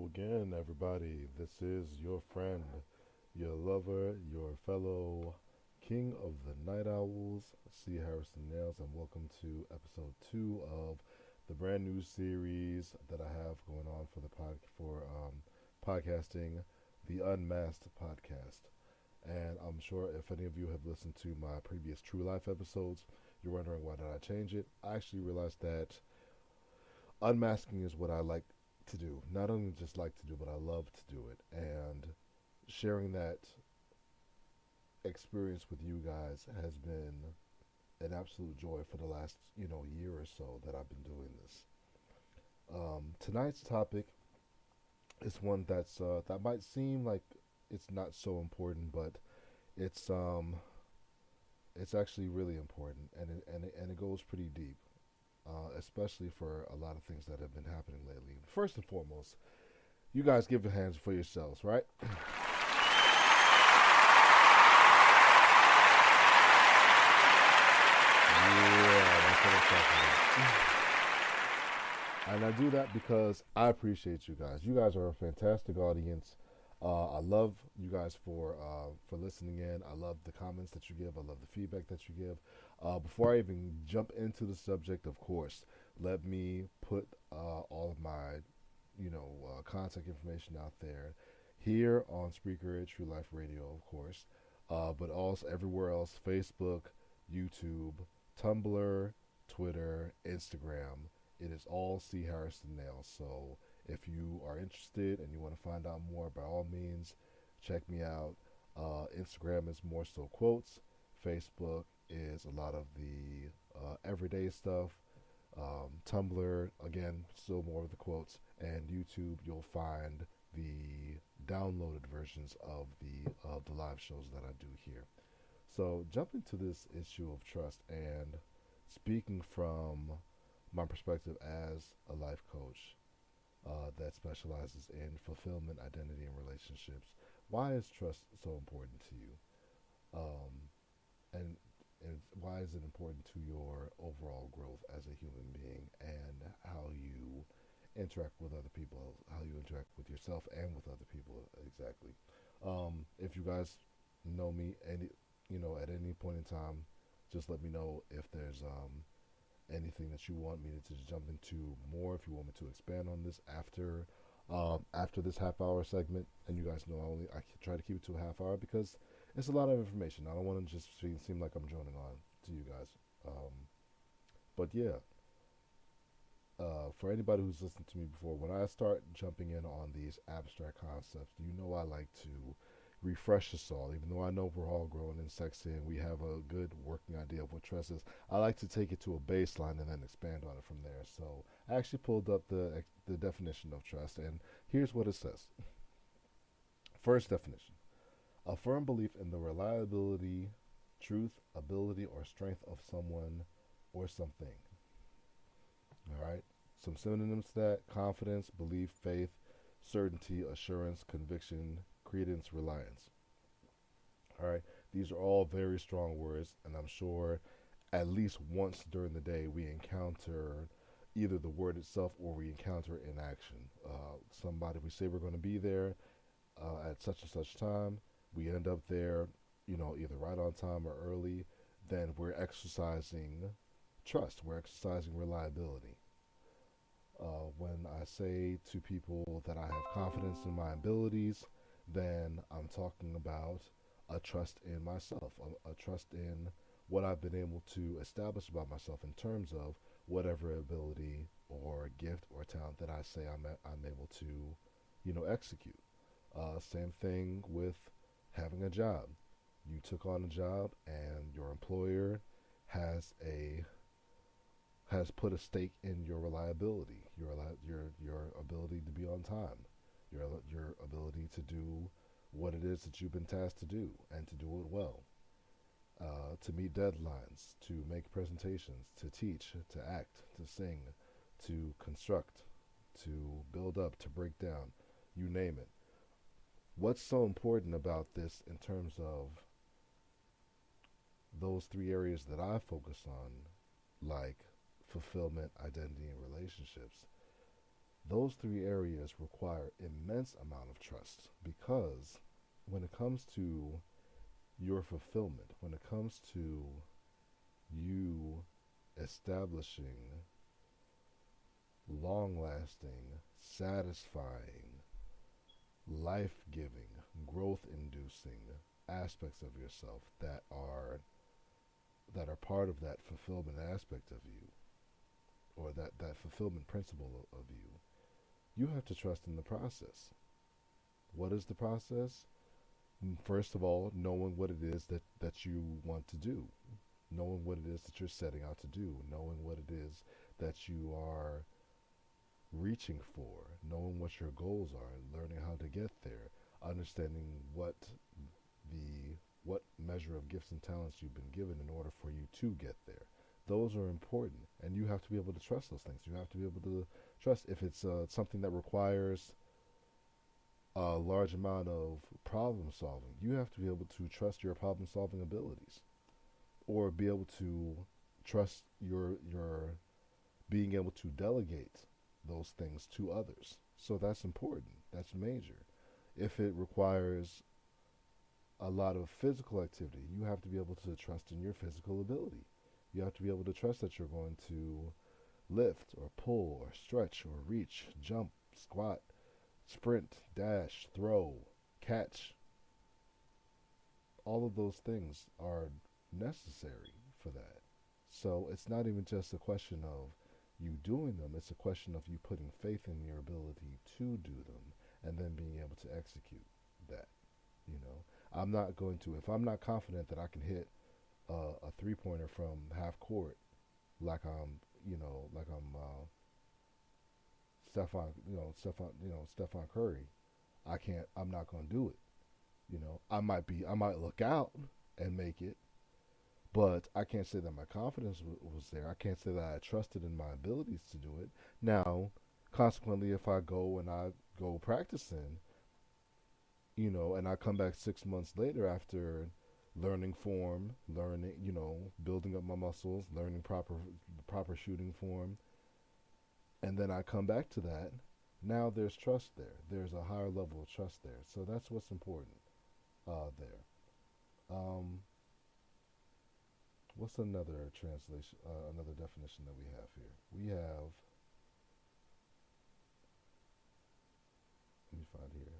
again, everybody. This is your friend, your lover, your fellow king of the night owls, C.Harrison Nails, and welcome to episode 2 of the brand new series that I have going on for the podcasting, the Unmasked podcast. And I'm sure if any of you have listened to my previous True Life episodes, you're wondering why did I change it. I actually realized that unmasking is what I like to do. Not only just like to do, but I love to do it. And sharing that experience with you guys has been an absolute joy for the last, year or so that I've been doing this. Tonight's topic is one that might seem like it's not so important, but it's um it's actually really important, and it goes pretty deep, especially for a lot of things that have been happening lately. First and foremost, you guys give your hands for yourselves, right? Yeah, that's what I'm talking about. And I do that because I appreciate you guys. You guys are a fantastic audience. I love you guys for listening in. I love the comments that you give. I love the feedback that you give. Before I even jump into the subject, of course, let me put all of my contact information out there here on Spreaker, True Life Radio, of course, but also everywhere else: Facebook, YouTube, Tumblr, Twitter, Instagram. It is all C. Harrison Nails. So if you are interested and you want to find out more, by all means, check me out. Instagram is more so quotes. Facebook is a lot of the everyday stuff. Tumblr, again, still more of the quotes. And YouTube, you'll find the downloaded versions of the live shows that I do here. So jumping to this issue of trust and speaking from my perspective as a life coach that specializes in fulfillment, identity, and relationships. Why is trust so important to you? Um, and and why is it important to your overall growth as a human being and how you interact with other people, how you interact with yourself and with other people exactly. If you guys know me at any point in time, just let me know if there's anything that you want me to just jump into more, if you want me to expand on this after this half hour segment. And you guys know I try to keep it to a half hour because it's a lot of information. I don't want to just seem like I'm droning on to you guys. But yeah, for anybody who's listened to me before, when I start jumping in on these abstract concepts, you know I like to refresh us all. Even though I know we're all grown and sexy and we have a good working idea of what trust is, I like to take it to a baseline and then expand on it from there. So I actually pulled up the definition of trust, and here's what it says. First definition: a firm belief in the reliability, truth, ability, or strength of someone or something. All right. Some synonyms to that: confidence, belief, faith, certainty, assurance, conviction, credence, reliance. All right. These are all very strong words, and I'm sure at least once during the day we encounter either the word itself or we encounter it in action. Somebody, we say we're going to be there at such and such time, we end up there, either right on time or early, then we're exercising trust, we're exercising reliability. When I say to people that I have confidence in my abilities, then I'm talking about a trust in myself, a trust in what I've been able to establish about myself in terms of whatever ability or gift or talent that I say I'm able to, execute. Same thing with having a job. You took on a job, and your employer has a has put a stake in your reliability, your ability to be on time, your ability to do what it is that you've been tasked to do and to do it well, to meet deadlines, to make presentations, to teach, to act, to sing, to construct, to build up, to break down, you name it. What's so important about this in terms of those three areas that I focus on, like fulfillment, identity, and relationships, Those three areas require immense amount of trust because when it comes to your fulfillment, when it comes to you establishing long lasting, satisfying, life giving, growth inducing aspects of yourself that are part of that fulfillment aspect of you, or that fulfillment principle of you, you have to trust in the process. What is the process? First of all, knowing what it is that you want to do, knowing what it is that you're setting out to do, knowing what it is that you are reaching for, knowing what your goals are, learning how to get there, understanding the what measure of gifts and talents you've been given in order for you to get there. Those are important, and you have to be able to trust those things. You have to be able to trust if it's something that requires a large amount of problem solving. You have to be able to trust your problem solving abilities, or be able to trust your being able to delegate those things to others. So that's important. That's major. If it requires a lot of physical activity, you have to be able to trust in your physical ability. You have to be able to trust that you're going to lift or pull or stretch or reach, jump, squat, sprint, dash, throw, catch. All of those things are necessary for that. So it's not even just a question of you doing them, it's a question of you putting faith in your ability to do them and then being able to execute that. You know, I'm not going to, if I'm not confident that I can hit a 3 pointer from half court like Stephon Curry, I'm not going to do it. I might look out and make it, but I can't say that my confidence was there. I can't say that I trusted in my abilities to do it. Now, consequently, if I go practicing, and I come back 6 months later after learning form, building up my muscles, learning proper shooting form, and then I come back to that, now there's trust there. There's a higher level of trust there. So that's what's important there. Um, what's another translation, another definition that we have here? We have, let me find here.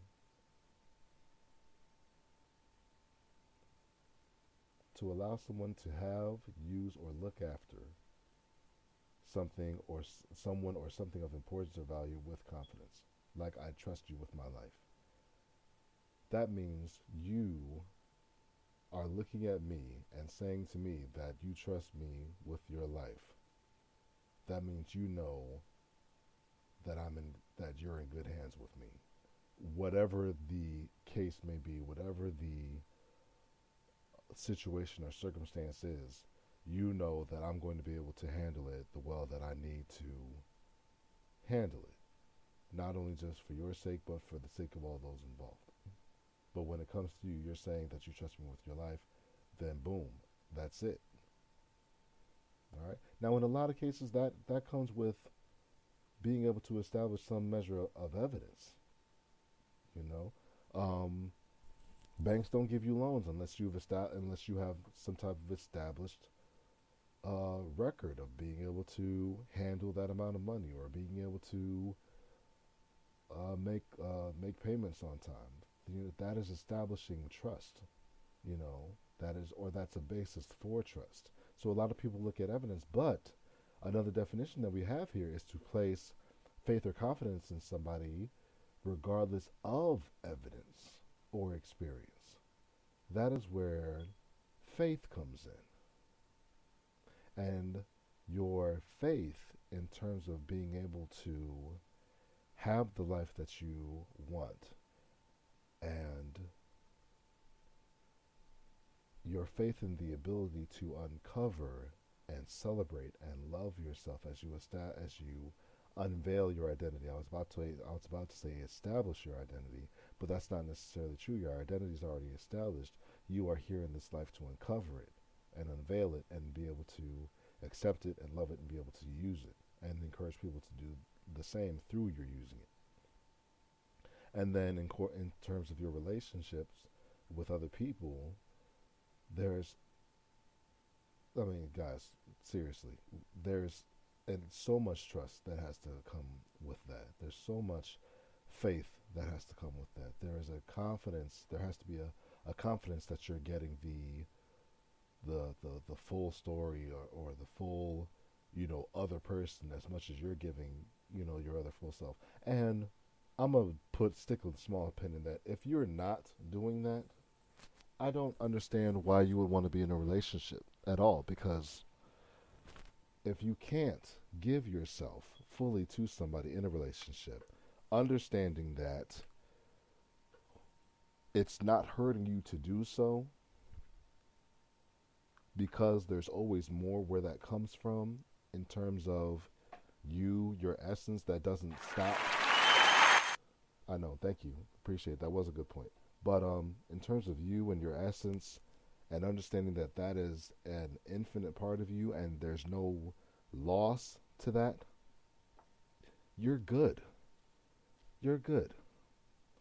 To allow someone to have, use, or look after something or someone or something of importance or value with confidence. Like I trust you with my life. That means you are looking at me and saying to me that you trust me with your life. That means you know that you're in good hands with me. Whatever the case may be, whatever the situation or circumstance is, you know that I'm going to be able to handle it the well that I need to handle it. Not only just for your sake, but for the sake of all those involved. But when it comes to you, you're saying that you trust me with your life, then boom, that's it. All right. Now, in a lot of cases, that comes with being able to establish some measure of evidence. You know, banks don't give you loans unless unless you have some type of established record of being able to handle that amount of money, or being able to make payments on time. That is establishing trust. That's a basis for trust. So a lot of people look at evidence, but another definition that we have here is to place faith or confidence in somebody regardless of evidence or experience. That is where faith comes in. And your faith in terms of being able to have the life that you want, and your faith in the ability to uncover and celebrate and love yourself as you unveil your identity. I was about to say establish your identity, but that's not necessarily true. Your identity is already established. You are here in this life to uncover it and unveil it and be able to accept it and love it and be able to use it and encourage encourage people to do the same through your using it. And then in terms of your relationships with other people, there's, I mean, guys, seriously, there's and so much trust that has to come with that. There's so much faith that has to come with that. There is a confidence. There has to be a confidence that you're getting the full story, or the full, other person, as much as you're giving, your other full self. And I'm gonna stick with a small opinion that if you're not doing that, I don't understand why you would want to be in a relationship at all, because if you can't give yourself fully to somebody in a relationship, understanding that it's not hurting you to do so, because there's always more where that comes from in terms of your essence that doesn't stop. I know, thank you. Appreciate it. That was a good point. But in terms of you and your essence, and understanding that that is an infinite part of you and there's no loss to that, you're good. You're good.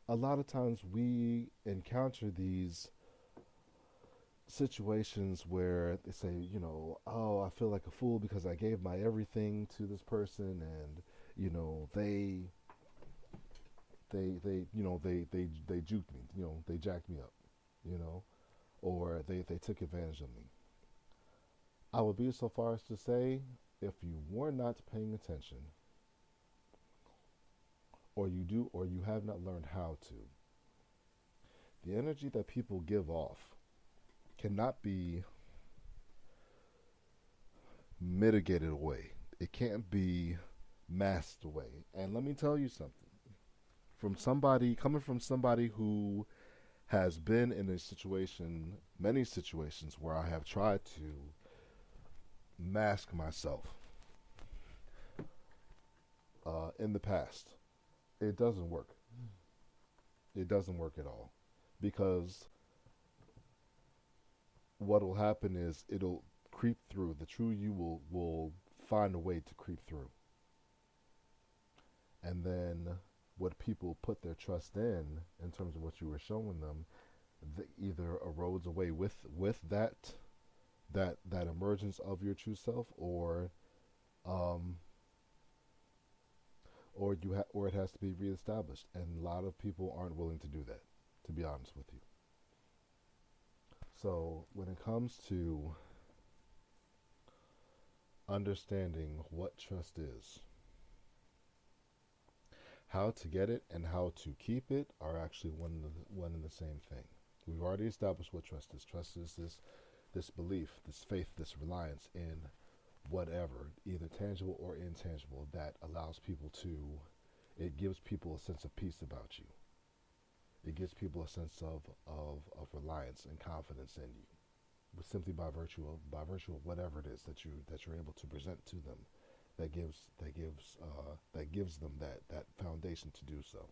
A lot of times we encounter these situations where they say, oh, I feel like a fool because I gave my everything to this person, and they juked me, they jacked me up, you know, or they took advantage of me. I would be so far as to say, if you were not paying attention, or you have not learned how to, the energy that people give off cannot be mitigated away. It can't be masked away. And let me tell you something. Coming from somebody who has been in a situation, many situations, where I have tried to mask myself in the past, it doesn't work. It doesn't work at all. Because what will happen is it'll creep through. The true you will find a way to creep through. And then what people put their trust in terms of what you were showing them, either erodes away with that emergence of your true self, or or it has to be reestablished. And a lot of people aren't willing to do that, to be honest with you. So when it comes to understanding what trust is, how to get it and how to keep it are actually one and the same thing. We've already established what trust is. Trust is this belief, this faith, this reliance in whatever, either tangible or intangible, that allows people to, it gives people a sense of peace about you. It gives people a sense of reliance and confidence in you, but simply by virtue of whatever it is that you're able to present to them, that gives them that foundation to do so.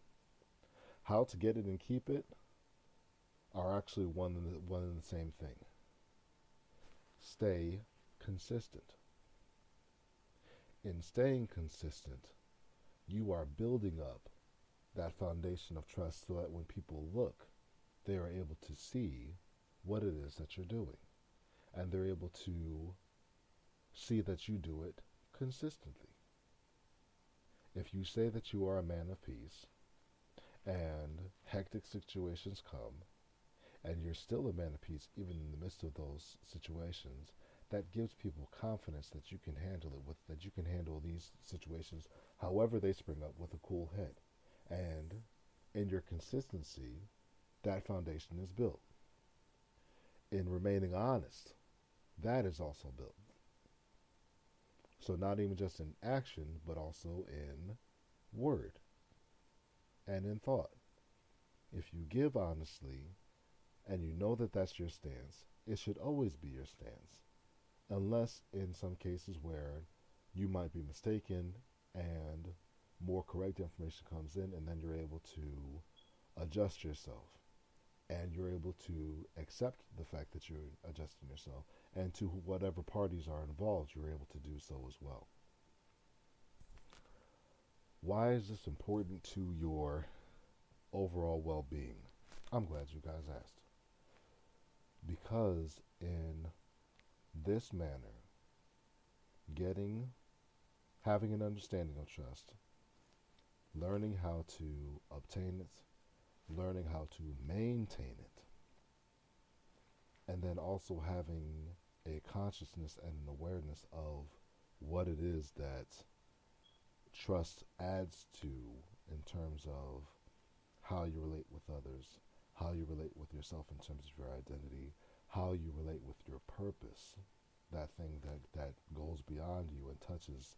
How to get it and keep it are actually one and the same thing. Stay consistent. In staying consistent, you are building up that foundation of trust, so that when people look, they are able to see what it is that you're doing. And they're able to see that you do it consistently. If you say that you are a man of peace, and hectic situations come, and you're still a man of peace even in the midst of those situations, that gives people confidence that you can handle these situations, however they spring up, with a cool head. And in your consistency, that foundation is built. In remaining honest, that is also built. So not even just in action, but also in word and in thought. If you give honestly, and you know that that's your stance, it should always be your stance. Unless in some cases where you might be mistaken and more correct information comes in, and then you're able to adjust yourself, and you're able to accept the fact that you're adjusting yourself, and to whatever parties are involved, you're able to do so as well. Why is this important to your overall well being? I'm glad you guys asked. Because in this manner, having an understanding of trust, learning how to obtain it, learning how to maintain it, and then also having a consciousness and an awareness of what it is that trust adds to in terms of how you relate with others, how you relate with yourself in terms of your identity, how you relate with your purpose, that thing that goes beyond you and touches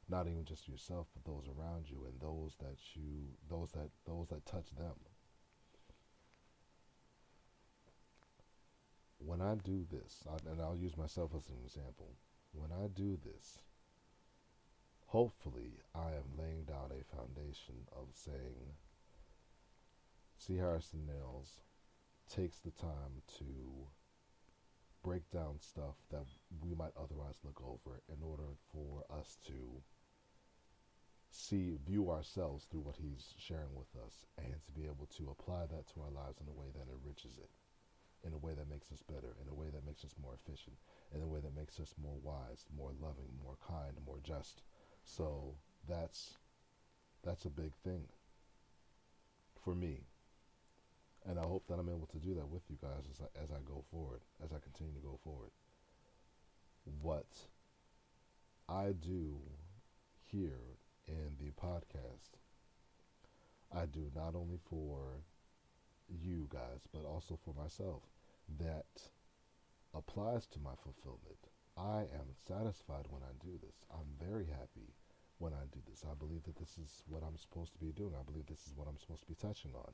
not even just yourself but those around you and those that touch them. When I do this, and I'll use myself as an example, when I do this, hopefully I am laying down a foundation of saying, C.Harrison Nails takes the time to break down stuff that we might otherwise look over in order for us to view ourselves through what he's sharing with us, and to be able to apply that to our lives in a way that enriches it, in a way that makes us better, in a way that makes us more efficient, in a way that makes us more wise, more loving, more kind, more just. So that's a big thing for me. And I hope that I'm able to do that with you guys as I go forward, as I continue to go forward. What I do here in the podcast, I do not only for you guys, but also for myself. That applies to my fulfillment. I am satisfied when I do this. I'm very happy when I do this. I believe that this is what I'm supposed to be doing. I believe this is what I'm supposed to be touching on.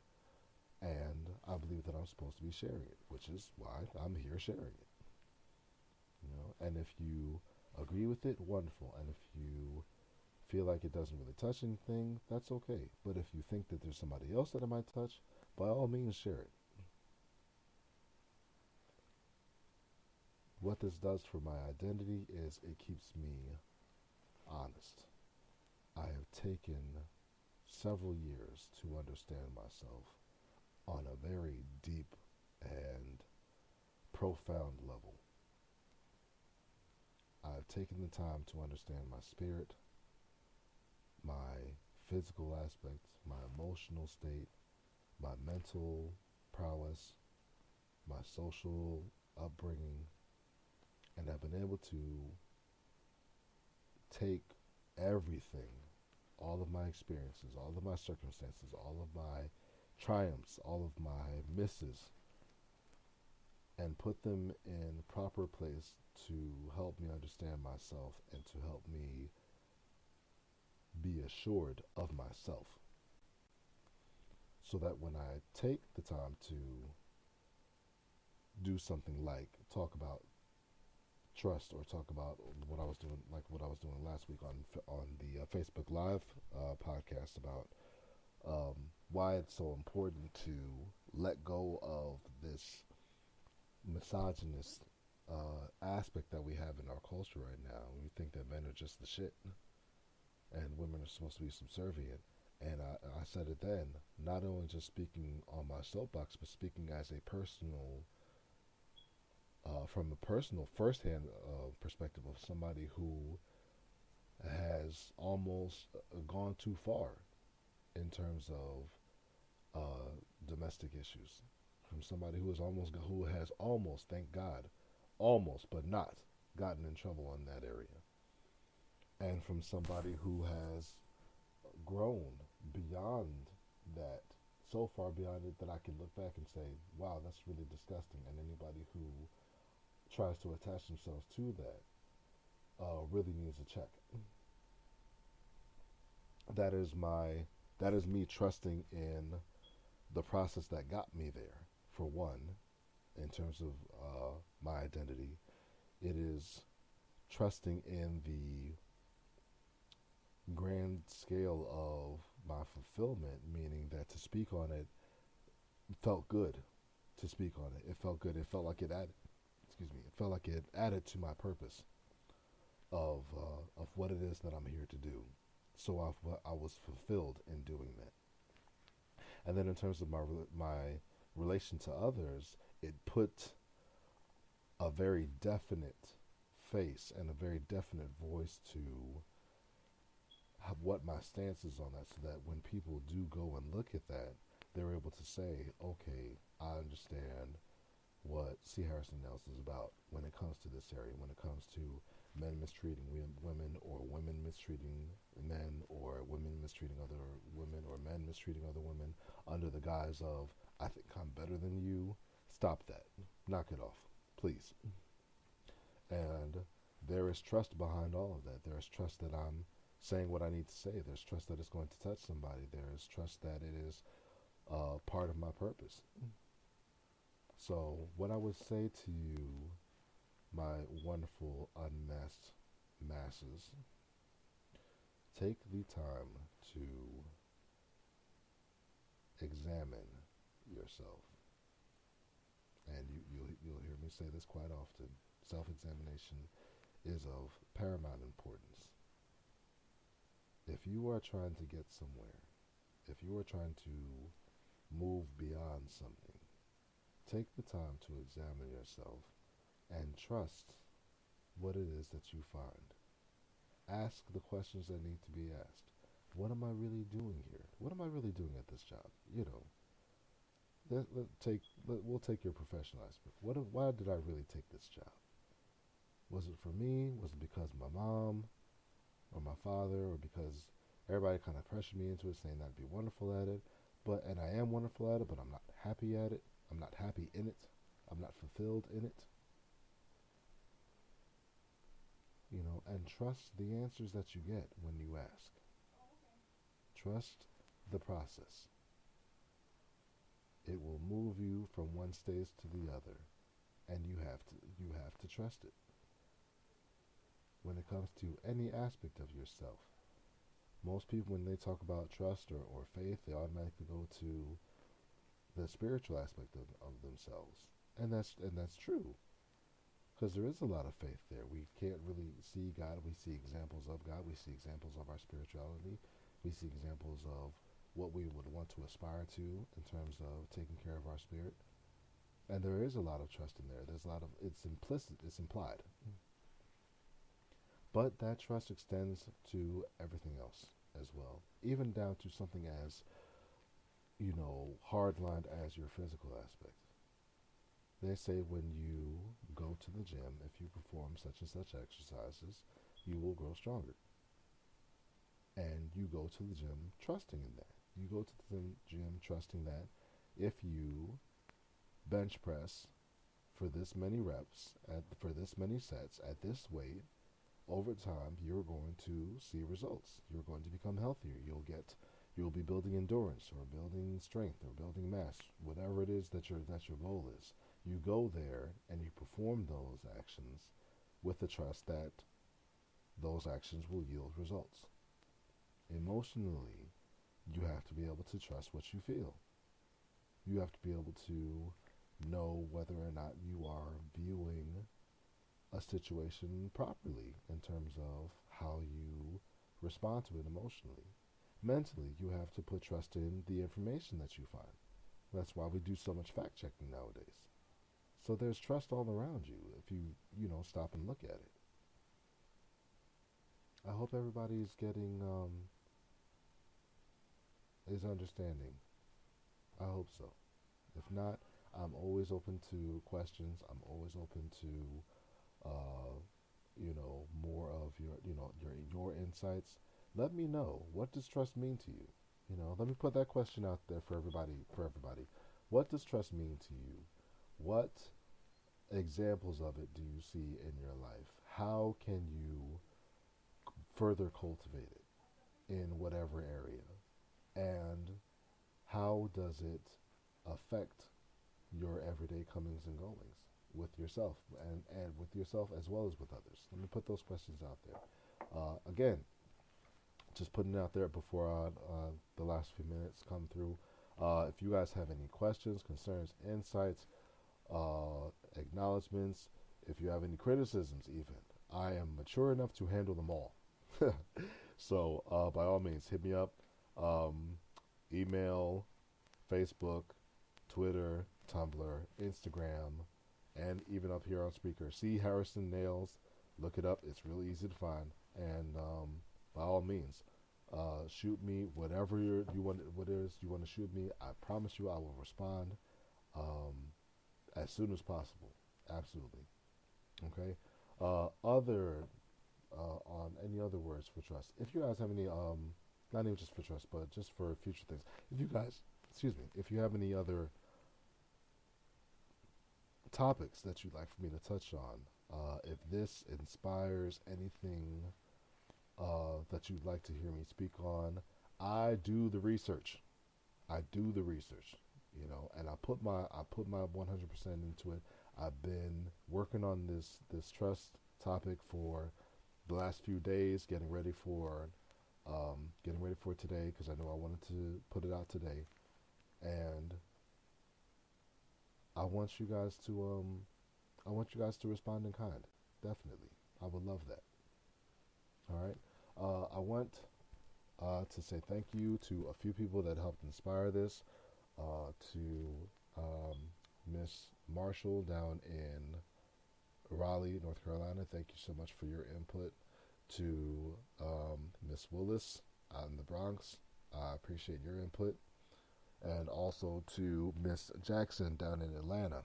And I believe that I'm supposed to be sharing it, which is why I'm here sharing it. And if you agree with it, wonderful. And if you feel like it doesn't really touch anything, that's okay. But if you think that there's somebody else that it might touch, by all means share it. What this does for my identity is it keeps me honest. I have taken several years to understand myself on a very deep and profound level. I've taken the time to understand my spirit, my physical aspects, my emotional state, my mental prowess, my social upbringing, and I've been able to take everything, all of my experiences, all of my circumstances, all of my triumphs, all of my misses, and put them in proper place to help me understand myself and to help me be assured of myself. So that when I take the time to do something like talk about trust or talk about what I was doing, like what I was doing last week on the Facebook Live podcast about why it's so important to let go of this misogynist aspect that we have in our culture right now. We think that men are just the shit and women are supposed to be subservient. And I said it then, not only just speaking on my soapbox, but speaking as a personal, from a personal first-hand perspective of somebody who has almost gone too far in terms of domestic issues. From somebody who has almost, thank God, almost but not gotten in trouble in that area. And from somebody who has grown beyond that, so far beyond it that I can look back and say, wow, that's really disgusting. And anybody who tries to attach themselves to that really needs a check. That is me trusting in the process that got me there. For one, in terms of my identity, it is trusting in the grand scale of my fulfillment, meaning that to speak on it felt good. To speak on it, it felt good. It felt like it added. It felt like it added to my purpose of what it is that I'm here to do. So I was fulfilled in doing that. And then in terms of my relation to others, it put a very definite face and a very definite voice to what my stance is on that, so that when people do go and look at that, they're able to say, okay, I understand what C.Harrison Nelson is about when it comes to this area, when it comes to men mistreating women, or women mistreating men, or women mistreating other women, or men mistreating other women under the guise of, I think I'm better than you. Stop that. Knock it off, please. And there is trust behind all of that. There is trust that I'm saying what I need to say. There's trust that it's going to touch somebody. There is trust that it is part of my purpose. So, what I would say to you, my wonderful unmasked masses, take the time to examine yourself. And you'll hear me say this quite often. Self-examination is of paramount importance. If you are trying to get somewhere, if you are trying to move beyond something, take the time to examine yourself and trust what it is that you find. Ask the questions that need to be asked. What am I really doing here? What am I really doing at this job? You know, we'll take your professional aspect. Why did I really take this job? Was it for me? Was it because of my mom or my father, or because everybody kind of pressured me into it, saying I'd be wonderful at it? And I am wonderful at it, but I'm not happy at it. I'm not happy in it. I'm not fulfilled in it. You know, and trust the answers that you get when you ask. Trust the process. It will move you from one stage to the other, and you have to trust it. When it comes to any aspect of yourself, most people, when they talk about trust or faith, they automatically go to the spiritual aspect of themselves, and that's true, because there is a lot of faith there. We can't really see God. We see examples of God. We see examples of our spirituality. We see examples of what we would want to aspire to in terms of taking care of our spirit. And there is a lot of trust in there. There's a lot of, it's implicit, it's implied. But that trust extends to everything else as well, even down to something as, hard-lined as your physical aspect. They say when you go to the gym, if you perform such and such exercises, you will grow stronger. And you go to the gym trusting in that. You go to the gym trusting that if you bench press for this many reps, for this many sets, at this weight, over time you're going to see results. You're going to become healthier. You'll be building endurance, or building strength, or building mass, whatever it is that your goal is. You go there and you perform those actions with the trust that those actions will yield results. Emotionally, you have to be able to trust what you feel. You have to be able to know whether or not you are viewing a situation properly in terms of how you respond to it emotionally. Mentally, you have to put trust in the information that you find. That's why we do so much fact checking nowadays. So there's trust all around you if you stop and look at it. I hope everybody's getting is understanding. I hope so. If not, I'm always open to questions. I'm always open to more of your insights. Let me know, what does trust mean to you? Let me put that question out there for everybody. What does trust mean to you? What examples of it do you see in your life? How can you further cultivate it in whatever area? And how does it affect your everyday comings and goings with yourself, and with yourself as well as with others? Let me put those questions out there. Again, just putting it out there before the last few minutes come through. If you guys have any questions, concerns, insights, acknowledgments, if you have any criticisms even, I am mature enough to handle them all. So by all means, hit me up. Um, email, Facebook, Twitter, Tumblr, Instagram, and even up here on speaker. C.Harrison Nails. Look it up. It's really easy to find. And by all means, shoot me whatever you want. What it is you want to shoot me. I promise you, I will respond um, as soon as possible. Absolutely. Okay. Other on any other words for trust. If you guys have any, not even just for trust, but just for future things. If you guys, excuse me, if you have any other topics that you'd like for me to touch on, if this inspires anything that you'd like to hear me speak on, I do the research. I do the research, and I put my 100% into it. I've been working on this trust topic for the last few days, getting ready for today because I know I wanted to put it out today, and I want you guys to respond in kind. Definitely, I would love that. All right. I want to say thank you to a few people that helped inspire this. To Miss Marshall down in Raleigh, North Carolina. Thank you so much for your input. To Miss Willis out in the Bronx. I appreciate your input. And also to Miss Jackson down in Atlanta.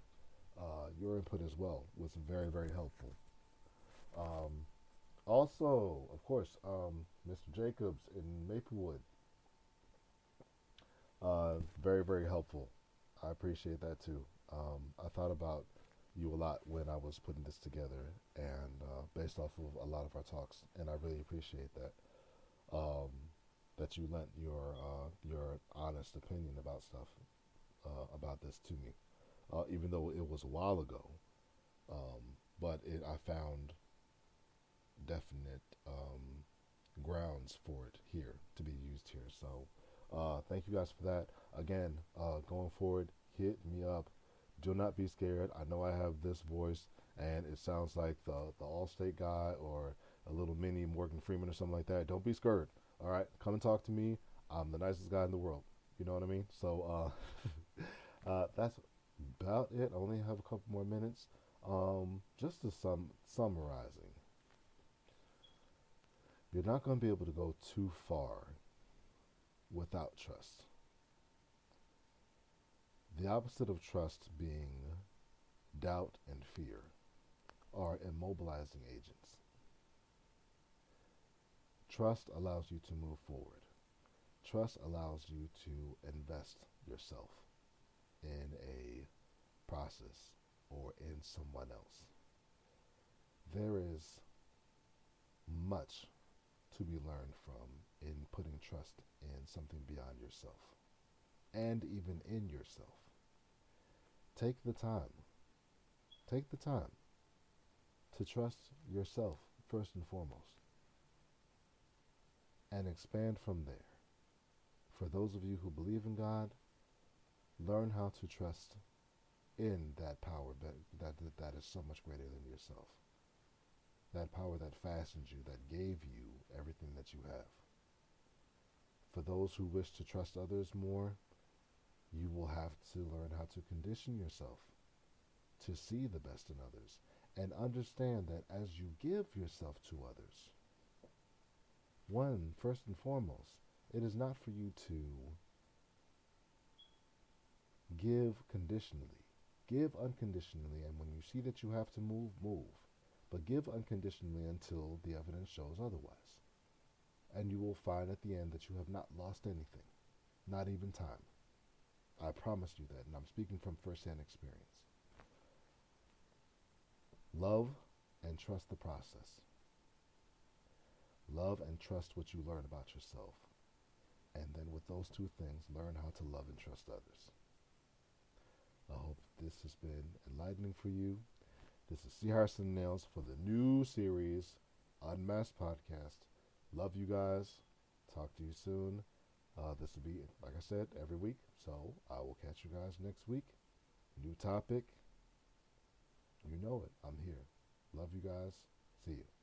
Your input as well was very, very helpful. Um, Also, of course, Mr. Jacobs in Maplewood. Very, very helpful. I appreciate that too. I thought about you a lot when I was putting this together, and based off of a lot of our talks, and I really appreciate that. Um, that you lent your honest opinion about stuff about this to me, even though it was a while ago. Um, but I found definite grounds for it here to be used here. So thank you guys for that. Again, going forward, hit me up. Do not be scared. I know I have this voice and it sounds like the Allstate guy or a little mini Morgan Freeman or something like that. Don't be scared. All right, come and talk to me. I'm the nicest guy in the world. You know what I mean? So that's about it. I only have a couple more minutes. Just to summarizing, you're not going to be able to go too far without trust. The opposite of trust being doubt and fear are immobilizing agents. Trust allows you to move forward. Trust allows you to invest yourself in a process or in someone else. There is much to be learned from in putting trust in something beyond yourself and even in yourself. Take the time. Take the time to trust yourself first and foremost and expand from there. For those of you who believe in God, learn how to trust in that power that is so much greater than yourself. That power that fashioned you, that gave you everything that you have. For those who wish to trust others more, you will have to learn how to condition yourself to see the best in others and understand that as you give yourself to others, first and foremost, it is not for you to give conditionally. Give unconditionally, and when you see that you have to move, move. But give unconditionally until the evidence shows otherwise. And you will find at the end that you have not lost anything, not even time. I promise you that, and I'm speaking from first-hand experience. Love and trust the process. Love and trust what you learn about yourself. And then with those two things, learn how to love and trust others. I hope this has been enlightening for you. This is C.Harrison Nails for the new series, Unmasked Podcast. Love you guys. Talk to you soon. This will be, like I said, every week. So I will catch you guys next week. New topic. You know it. I'm here. Love you guys. See you.